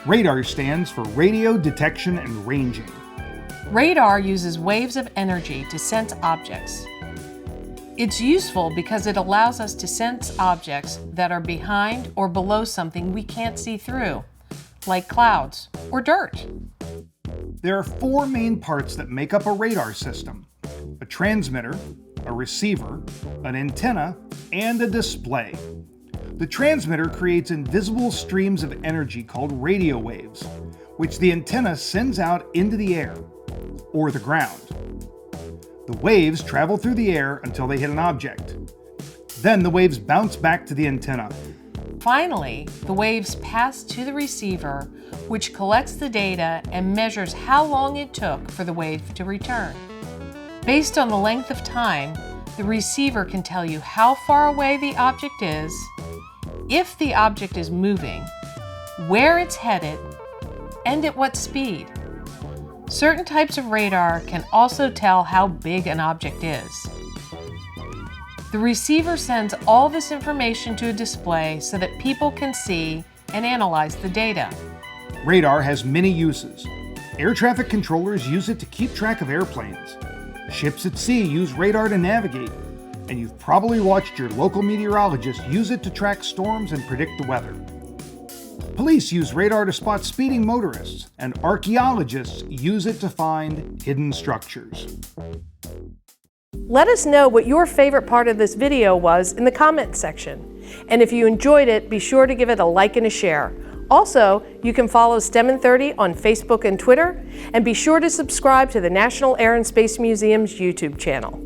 Radar stands for Radio Detection and Ranging. Radar uses waves of energy to sense objects. It's useful because it allows us to sense objects that are behind or below something we can't see through, like clouds or dirt. There are four main parts that make up a radar system: a transmitter, a receiver, an antenna, and a display. The transmitter creates invisible streams of energy called radio waves, which the antenna sends out into the air, or the ground. The waves travel through the air until they hit an object. Then the waves bounce back to the antenna. Finally, the waves pass to the receiver, which collects the data and measures how long it took for the wave to return. Based on the length of time, the receiver can tell you how far away the object is, if the object is moving, where it's headed, and at what speed. Certain types of radar can also tell how big an object is. The receiver sends all this information to a display so that people can see and analyze the data. Radar has many uses. Air traffic controllers use it to keep track of airplanes. Ships at sea use radar to navigate. And you've probably watched your local meteorologist use it to track storms and predict the weather. Police use radar to spot speeding motorists, and archaeologists use it to find hidden structures. Let us know what your favorite part of this video was in the comments section. And if you enjoyed it, be sure to give it a like and a share. Also, you can follow STEM in 30 on Facebook and Twitter, and be sure to subscribe to the National Air and Space Museum's YouTube channel.